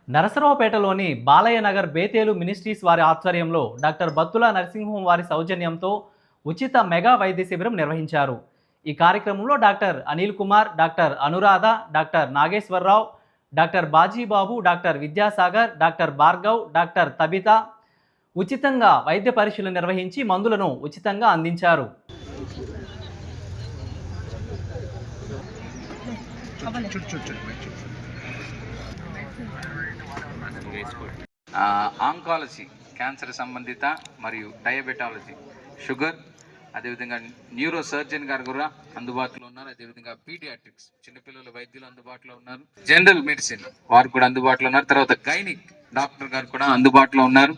నరసరావుపేటలోని బాలయ్య నగర్ బేతేలు ministries వారి ఆధ్వర్యంలో doctor Battula Narasimham వారి సౌజన్యంతో ఉచిత మెగా వైద్య శిబిరం నిర్వహించారు. ఈ కార్యక్రమంలో doctor Anil Kumar, doctor Anuradha, doctor Nageswararao, doctor Bajibabu, doctor Vidyasagar, doctor Bhargav, doctor Tabitha ఉచితంగా వైద్య పరీక్షలు నిర్వహించి మందులను ఉచితంగా అందించారు. ఆంకాలజీ, క్యాన్సర్ సంబంధిత మరియు డయాబెటాలజీ, షుగర్, అదేవిధంగా న్యూరో సర్జన్ గారు కూడా అందుబాటులో ఉన్నారు. అదేవిధంగా పీడియాట్రిక్స్, చిన్నపిల్లల వైద్యులు అందుబాటులో ఉన్నారు. జనరల్ మెడిసిన్ వారు కూడా అందుబాటులో ఉన్నారు. తర్వాత గైనిక్ డాక్టర్ గారు కూడా అందుబాటులో ఉన్నారు.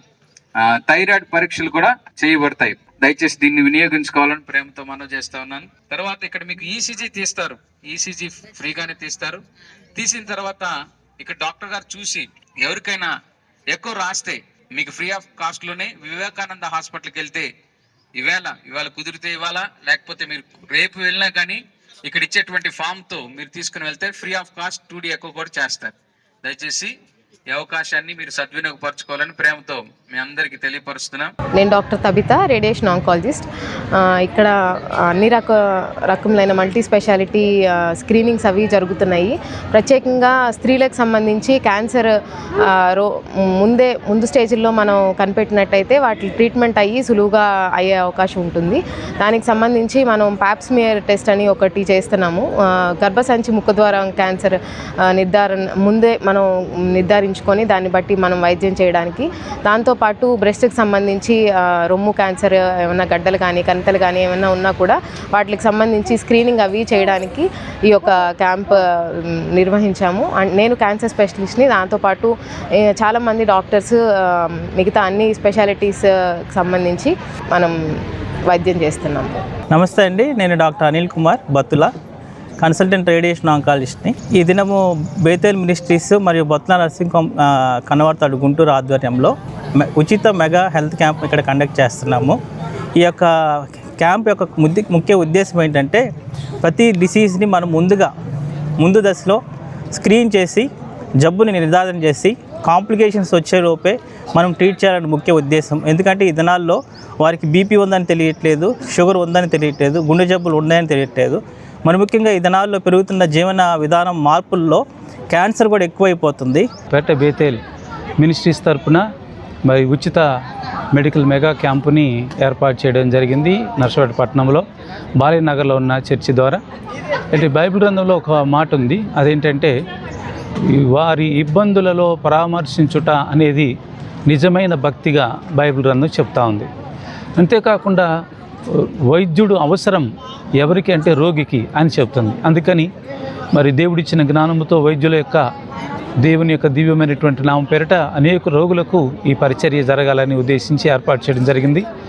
థైరాయిడ్ పరీక్షలు కూడా చేయబడతాయి. దయచేసి దీన్ని వినియోగించుకోవాలని ప్రేమతో మనం చేస్తా ఉన్నాను. తర్వాత ఇక్కడ మీకు ఈసీజీ తీస్తారు. ఈసీజీ ఫ్రీగానే తీస్తారు. తీసిన తర్వాత ఇక్కడ డాక్టర్ గారు చూసి ఎవరికైనా ఎక్కువ రాస్తే మీకు ఫ్రీ ఆఫ్ కాస్ట్ లోనే వివేకానంద హాస్పిటల్కి వెళ్తే ఇవాళ కుదిరితే ఇవాళ, లేకపోతే మీరు రేపు వెళ్ళినా కానీ ఇక్కడ ఇచ్చేటువంటి ఫామ్ తో మీరు తీసుకుని వెళ్తే ఫ్రీ ఆఫ్ కాస్ట్ 2D ఎక్కువ కూడా చేస్తారు. దయచేసి ఈ అవకాశాన్ని మీరు సద్వినియోగపరచుకోవాలని ప్రేమతో మీ అందరికీ తెలియపరుస్తున్నాం. నేను డాక్టర్ తబిత, రేడియేషన్ ఆంకాలజిస్ట్. ఇక్కడ అన్ని రకములైన మల్టీ స్పెషాలిటీ స్క్రీనింగ్స్ అవి జరుగుతున్నాయి. ప్రత్యేకంగా స్త్రీలకు సంబంధించి క్యాన్సర్ ముందు స్టేజ్లో మనం కనిపెట్టినట్టయితే వాటి ట్రీట్మెంట్ అయ్యి సులువుగా అయ్యే అవకాశం ఉంటుంది. దానికి సంబంధించి మనం ప్యాప్స్మియర్ టెస్ట్ అని ఒకటి చేస్తున్నాము. గర్భసంచి ముఖద్వారం క్యాన్సర్ ముందే మనం నిర్ధారించుకొని దాన్ని బట్టి మనం వైద్యం చేయడానికి, దాంతోపాటు బ్రెస్ట్కి సంబంధించి రొమ్ము క్యాన్సర్ ఏమైనా గడ్డలు కానీ కణితలు కానీ ఏమైనా ఉన్నా కూడా వాటికి సంబంధించి స్క్రీనింగ్ అవి చేయడానికి ఈ యొక్క క్యాంప్ నిర్వహించాము. నేను క్యాన్సర్ స్పెషలిస్ట్ని. దాంతోపాటు చాలామంది డాక్టర్స్ మిగతా అన్ని స్పెషాలిటీస్ సంబంధించి మనం వైద్యం చేస్తున్నాము. నమస్తే అండి, నేను doctor Anil Kumar Battula, consultant radiation ఆంకాలజిస్ట్ని. ఈ దినము బేతేల్ మినిస్ట్రీస్ మరియు బత్తుల నర్సింగ్ కన్వర్తాడు గుంటూరు ఆధ్వర్యంలో ఉచిత మెగా హెల్త్ క్యాంప్ ఇక్కడ కండక్ట్ చేస్తున్నాము. ఈ యొక్క క్యాంప్ యొక్క ముఖ్య ఉద్దేశం ఏంటంటే ప్రతి డిసీజ్ని మనం ముందు దశలో స్క్రీన్ చేసి జబ్బుని నిర్ధారణ చేసి కాంప్లికేషన్స్ వచ్చేలోపే మనం ట్రీట్ చేయాలని ముఖ్య ఉద్దేశం. ఎందుకంటే ఈ దినాల్లో వారికి బీపీ ఉందని తెలియట్లేదు, షుగర్ ఉందని తెలియట్లేదు, గుండె జబ్బులు ఉన్నాయని తెలియట్లేదు. మరి ముఖ్యంగా ఈ దినాల్లో పెరుగుతున్న జీవన విధానం మార్పుల్లో క్యాన్సర్ కూడా ఎక్కువైపోతుంది. బేతేల్ మినిస్ట్రీస్ తరఫున మరి ఉచిత మెడికల్ మెగా క్యాంపుని ఏర్పాటు చేయడం జరిగింది నర్సరావుపేట పట్టణంలో బాలయ్య నగర్లో ఉన్న చర్చి ద్వారా. అంటే బైబిల్ గ్రంథంలో ఒక మాట ఉంది, అదేంటంటే వారి ఇబ్బందులలో పరామర్శించుట అనేది నిజమైన భక్తిగా బైబిల్ గ్రంథం చెప్తా ఉంది. అంతేకాకుండా వైద్యుడు అవసరం ఎవరికి అంటే రోగికి అని చెప్తుంది. అందుకని మరి దేవుడిచ్చిన జ్ఞానంతో దేవుని యొక్క దివ్యమైనటువంటి నామం పేరిట అనేక రోగులకు ఈ పరిచర్య జరగాలని ఉద్దేశించి ఏర్పాటు చేయడం జరిగింది.